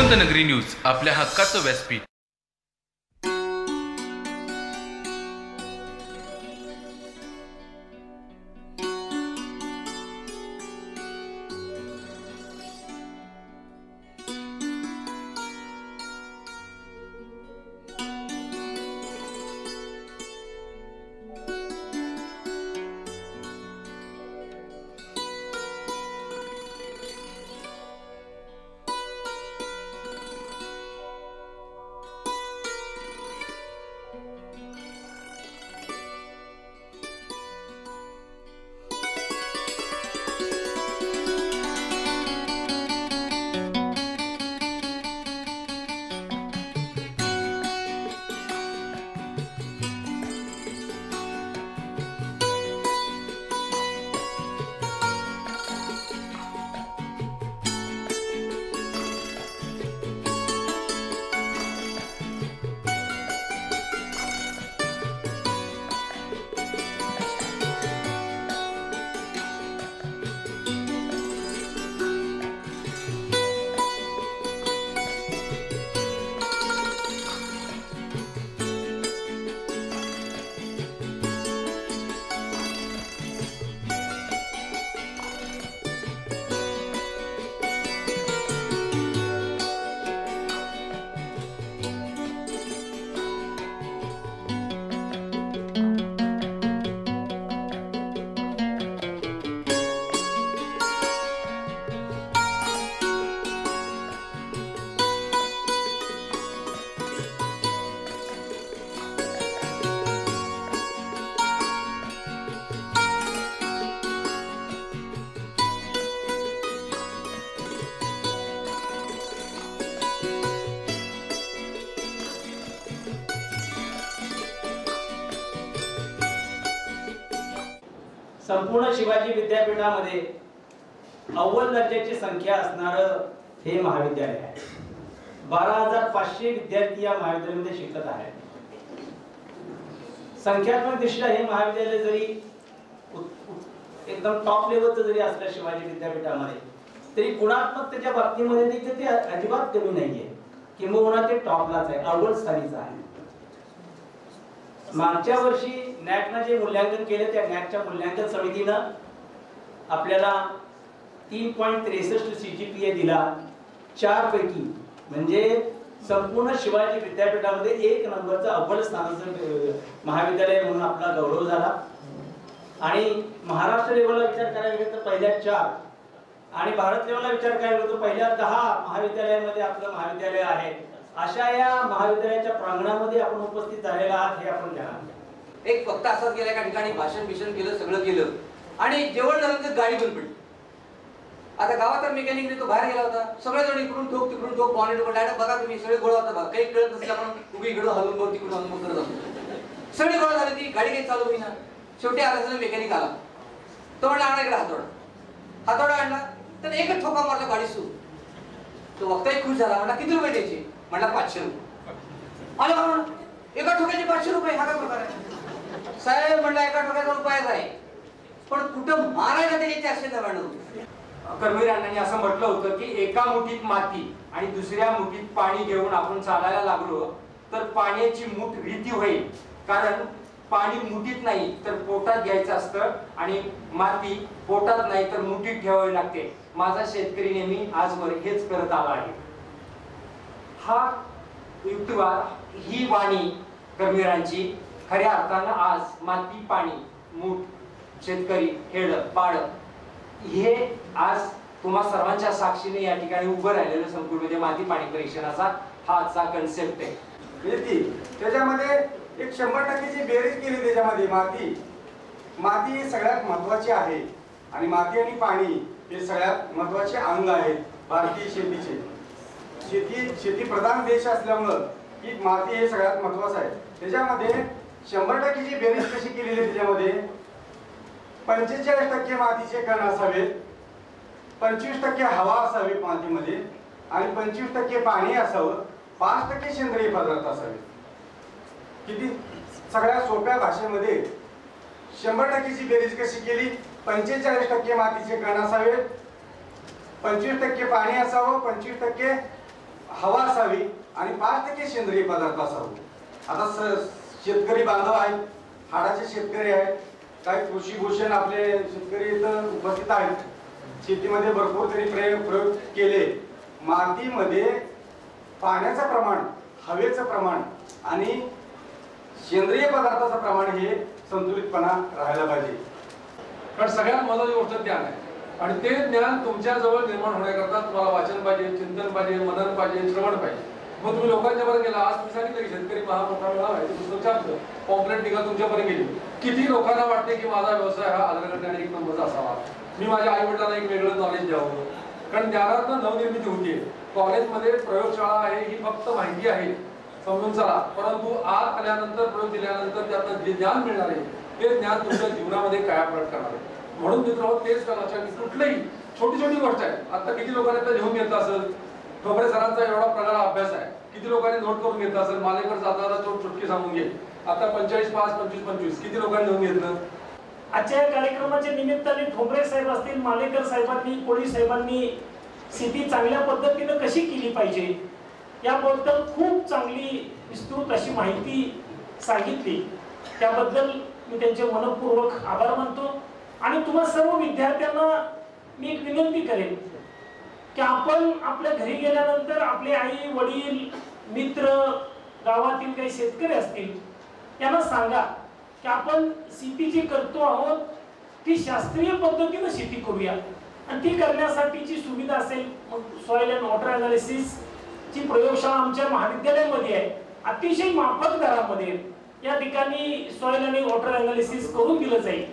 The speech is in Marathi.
बुलंदनगरी न्यूज, आपल्या हक्काचं व्यासपीठ. संपूर्ण शिवाजी विद्यापीठामध्ये अव्वल दर्जाची संख्या असणारं हे महाविद्यालय आहे. 12,500 विद्यार्थी या महाविद्यालयामध्ये शिकत आहेत. संख्यात्मक दृष्ट्या हे महाविद्यालय जरी एकदम टॉप लेवलचं जरी असलं शिवाजी विद्यापीठामध्ये, तरी गुणात्मकतेच्या बाबतीमध्ये देखील ते अजिबात कमी नाहीये, किंबहुना ते टॉपलाच आहे, अव्वल स्थानीचं आहे. मागच्या वर्षी नॅटनं जे मूल्यांकन केले त्या नॅटच्या मूल्यांकन समितीनं आपल्याला 3.63 CGPA दिला. 4 पैकी म्हणजे संपूर्ण शिवाजी विद्यापीठामध्ये 1 नंबरचं अव्वल स्थानाचं महाविद्यालय म्हणून आपला गौरव झाला. आणि महाराष्ट्र लेवलला विचार करायला गेलं तर पहिल्या 4 आणि भारत लेवलला विचार करायला गेलं तर पहिल्या 10 महाविद्यालयामध्ये आपलं महाविद्यालय आहे. अशा या महाविद्यालयाच्या प्रांगणामध्ये आपण उपस्थित झालेला आहात हे आपण घ्या. एक फक्त असंच गेल्या एका ठिकाणी भाषण केलं, सगळं केलं आणि जेवण झालं तर गाडी बंद पडली. आता गावात मेकॅनिकने तो बाहेर गेला होता, सगळेजण इकडून ठोक तिकडून ठोक पॉइंट डायरेक्ट बघा तुम्ही सगळे गोळा होता. काही कळत नसलं आपण उभी इकडून हलून बघ तिकडून हलून करत असतो. सगळे गोळा झाले, ती गाडी काही चालू होईना. शेवटी आला मेकॅनिक आला, तो म्हणला आणा इकडे हातोडा आणला, तर एकच ठोका मारला गाडी सुरू. तो वक्ताही खुश झाला, म्हणला किती रुपये द्यायचे? म्हणला 500 रुपये. आला एका ठोक्याचे 500 रुपये, हा काय प्रकार आहे? साहेब म्हणला एका ठोक्याचा रुपयाच आहे, पण कुठं मारायला त्याचे 499 रुपये. कर्मवीर अण्णांनी असं म्हटलं होतं की एका मुठीत माती आणि दुसऱ्या मुठीत पाणी घेऊन आपण चालायला लागलो तर पाण्याची मूठ रीती होईल. कारण पाणी मुठीत नाही तर पोटात घ्यायचं असतं आणि माती पोटात नाही तर मुठीत ठेवावी लागते. माझा शेतकरी नेहमी आजवर हेच करत आला आहे. हा युक्तिवाद, ही वाणी कर्मवीरांची खऱ्या अर्थानं आज माती पाणी मूठ शेतकरी हेड पाड हे आज तुम्हा सर्वांच्या साक्षीने या ठिकाणी उभं राहिलेलं संपूर्ण माती पाणी परीक्षणाचा हा आजचा कन्सेप्ट आहे. त्याच्यामध्ये एक 100%ची बेरीज केली. त्याच्यामध्ये माती सगळ्यात महत्वाची आहे आणि माती आणि पाणी हे सगळ्यात महत्वाचे अंग आहेत भारतीय शेतीचे. शेती प्रधान देश असल्यामुळं ही माती हे सगळ्यात महत्वाचं आहे. त्याच्यामध्ये 100%ची बेरीज कशी केलेली आहे? त्याच्यामध्ये 45% मातीचे कण असावेत, 25% हवा असावी मातीमध्ये आणि 25% पाणी असावं, 5% सेंद्रिय पदार्थ असावे. किती सगळ्या सोप्या भाषेमध्ये 100%ची बेरीज कशी केली? 45% मातीचे कण असावेत, 25% पाणी असावं, 25% हवा असावी आणि 5% सेंद्रिय पदार्थ असावे. आता शेतकरी बांधव आहेत, हाडाचे शेतकरी आहेत, काही कृषी भूषण आपले शेतकरी इथं उपस्थित आहेत. शेतीमध्ये भरपूर तरी प्रयोग केले. मातीमध्ये पाण्याचं प्रमाण, हवेचं प्रमाण आणि सेंद्रिय पदार्थाचं प्रमाण हे संतुलितपणा राहायला पाहिजे. कारण सगळ्यात महत्त्वाची गोष्ट ज्ञान आहे आणि ते ज्ञान तुमच्याजवळ निर्माण होण्याकरता तुम्हाला वाचन पाहिजे, चिंतन पाहिजे, मनन पाहिजे, श्रवण पाहिजे. मग तुम्ही लोकांच्या बरोबर गेला. आज तुम्ही सांगितलं की शेतकरी महामोठा मेळावा आहे, ते पुस्तक छापलं, पॉम्पलेट निघा तुमच्यापर्यंत गेली. किती लोकांना वाटते की माझा व्यवसाय हा अग्रगण्य आणि एक नंबरचा असावा, मी माझ्या आई वडिलांना एक वेगळं नॉलेज द्यावं. कारण ज्ञानातनं नवनिर्मिती होतीये. कॉलेजमध्ये प्रयोगशाळा आहे ही फक्त माहिती आहे समजून चला, परंतु आत आल्यानंतर प्रयोग दिल्यानंतर त्यातनं जे ज्ञान मिळणार आहे ते ज्ञान तुमच्या जीवनामध्ये कायापालट करणार आहे. म्हणून मित्रांनो तेच लक्षात की कुठलीही छोटी छोटी गोष्ट आहे. आता किती लोकांनी आता लिहून घेतलं असेल, ठोबरे सरांचा एवढा प्रकार अभ्यास आहे, किती लोकांनी नोट करून घेतला असेल, मालेकर जाता चुटकी सांगून घे. आता 45 5 25 25 किती लोकांनी लिहून घेतलं. आजच्या कार्यक्रमाच्या निमित्ताने ठोबरे साहेब असतील, मालेकर साहेबांनी, कोळी साहेबांनी शेती चांगल्या पद्धतीने कशी केली पाहिजे याबद्दल खूप चांगली विस्तृत अशी माहिती सांगितली. त्याबद्दल मी त्यांचे मनपूर्वक आभार मानतो. आणि तुम्हा सर्व विद्यार्थ्यांना मी एक विनंती करेन की आपण आपल्या घरी गेल्यानंतर आपले आई वडील मित्र गावातील काही शेतकरी असतील यांना सांगा की आपण शेती जी करतो आहोत ती शास्त्रीय पद्धतीने शेती करूया. आणि ती करण्यासाठीची सुविधा असेल मग सॉइल अँड वॉटर अनालिसिस ची प्रयोगशाळा आमच्या महाविद्यालयामध्ये आहे, अतिशय माफक दरामध्ये या ठिकाणी सॉइल आणि वॉटर अनालिसिस करून दिलं जाईल.